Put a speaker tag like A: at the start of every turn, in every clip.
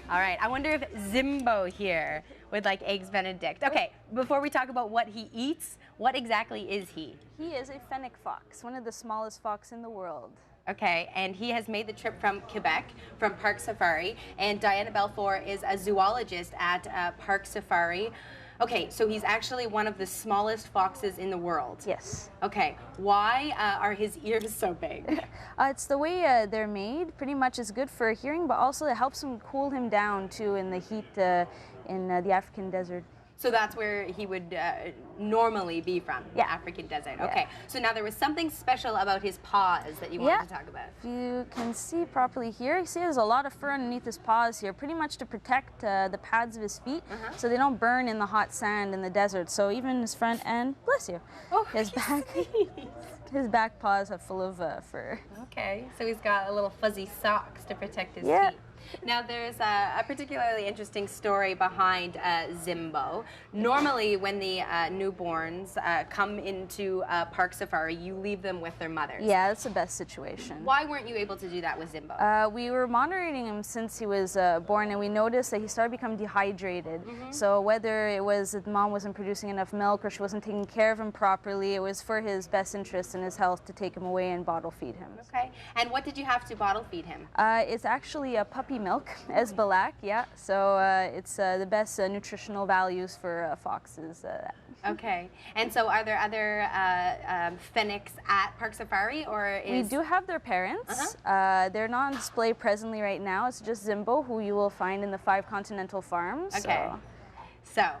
A: All right, I wonder if Zimbo here would like eggs Benedict. Okay, before we talk about what he eats, what exactly is he?
B: He is a fennec fox, one of the smallest fox in the world.
A: Okay, and he has made the trip from Quebec, from Parc Safari, and Diana Belfour is a zoologist at Parc Safari. Okay, so he's actually one of the smallest foxes in the world.
B: Yes.
A: Okay, why are his ears so big?
B: It's the way they're made. Pretty much is good for hearing, but also it helps him cool him down too in the heat in the African desert.
A: So that's where he would normally be from, the
B: Yeah.
A: African desert.
B: Yeah.
A: Okay, so now there was something special about his paws that you wanted to talk about.
B: If you can see properly here, you see there's a lot of fur underneath his paws here, pretty much to protect the pads of his feet so they don't burn in the hot sand in the desert. So even his front end, bless you, his back paws are full of fur.
A: Okay, so he's got a little fuzzy socks to protect his feet. Now there's a particularly interesting story behind Zimbo. Normally when the newborns come into Parc Safari, you leave them with their mothers.
B: Yeah, that's the best situation.
A: Why weren't you able to do that with Zimbo?
B: We were monitoring him since he was born, and we noticed that he started becoming dehydrated. So whether it was that mom wasn't producing enough milk or she wasn't taking care of him properly, it was for his best interest and his health to take him away and bottle feed him.
A: Okay, and what did you have to bottle feed him?
B: It's actually a puppy milk, Esbalac, yeah. So it's the best nutritional values for foxes.
A: Okay, and so are there other fennecs at Parc Safari, or is...
B: We do have their parents. They're not on display presently right now. It's just Zimbo, who you will find in the 5 continental farms.
A: Okay, so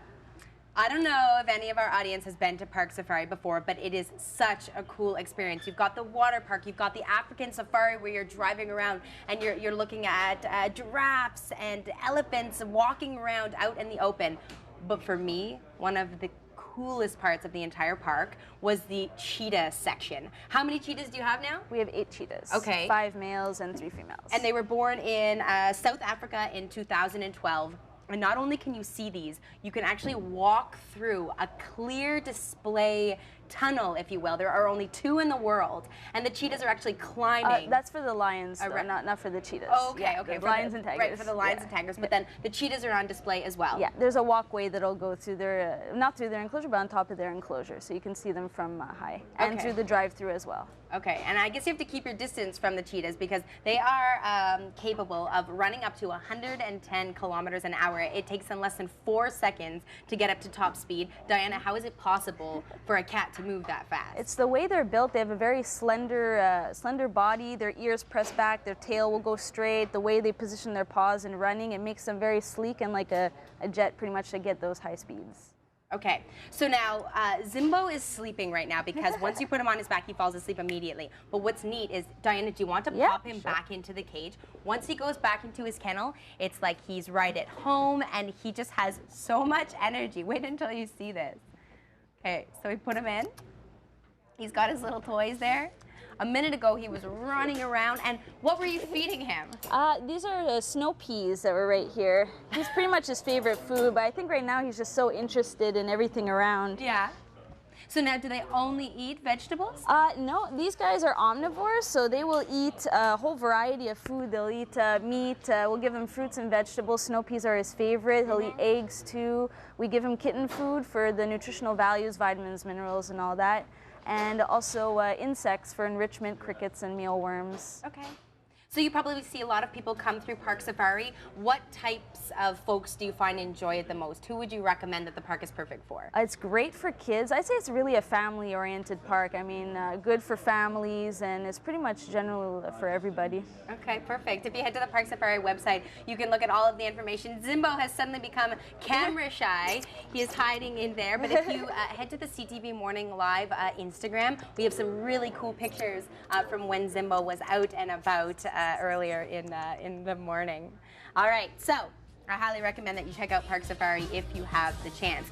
A: I don't know if any of our audience has been to Parc Safari before, but it is such a cool experience. You've got the water park, you've got the African safari where you're driving around and you're looking at giraffes and elephants walking around out in the open. But for me, one of the coolest parts of the entire park was the cheetah section. How many cheetahs do you have now?
B: We have 8 cheetahs.
A: Okay.
B: 5 males and 3 females.
A: And they were born in South Africa in 2012. And not only can you see these, you can actually walk through a clear display tunnel, if you will. There are only 2 in the world, and the cheetahs are actually climbing.
B: That's for the lions, though, not for the cheetahs.
A: Oh, okay,
B: yeah,
A: okay.
B: For lions and tigers.
A: Right, for the lions and tigers, but then the cheetahs are on display as well.
B: Yeah, there's a walkway that'll go through their, not through their enclosure, but on top of their enclosure, so you can see them from high, and through the drive-through as well.
A: Okay, and I guess you have to keep your distance from the cheetahs because they are capable of running up to 110 kilometers an hour. It takes them less than 4 seconds to get up to top speed. Diana, how is it possible for a cat to move that fast?
B: It's the way they're built. They have a very slender, slender body. Their ears press back. Their tail will go straight. The way they position their paws in running, it makes them very sleek and like a jet, pretty much, to get those high speeds.
A: Okay, so now Zimbo is sleeping right now because once you put him on his back, he falls asleep immediately. But what's neat is, Diana, do you want to pop him back into the cage? Once he goes back into his kennel, it's like he's right at home and he just has so much energy. Wait until you see this. Okay, so we put him in. He's got his little toys there. A minute ago, he was running around, and what were you feeding him?
B: These are snow peas that were right here. He's pretty much his favorite food, but I think right now he's just so interested in everything around.
A: Yeah. So now, do they only eat vegetables?
B: No, these guys are omnivores, so they will eat a whole variety of food. They'll eat meat, we'll give him fruits and vegetables. Snow peas are his favorite. He'll eat eggs too. We give him kitten food for the nutritional values, vitamins, minerals, and all that. And also insects for enrichment, crickets and mealworms.
A: Okay. So you probably see a lot of people come through Parc Safari. What types of folks do you find enjoy it the most? Who would you recommend that the park is perfect for?
B: It's great for kids. I'd say it's really a family-oriented park. I mean, good for families, and it's pretty much general for everybody.
A: Okay, perfect. If you head to the Parc Safari website, you can look at all of the information. Zimbo has suddenly become camera shy. He is hiding in there. But if you head to the CTV Morning Live Instagram, we have some really cool pictures from when Zimbo was out and about earlier in the morning. All right, so I highly recommend that you check out Parc Safari if you have the chance.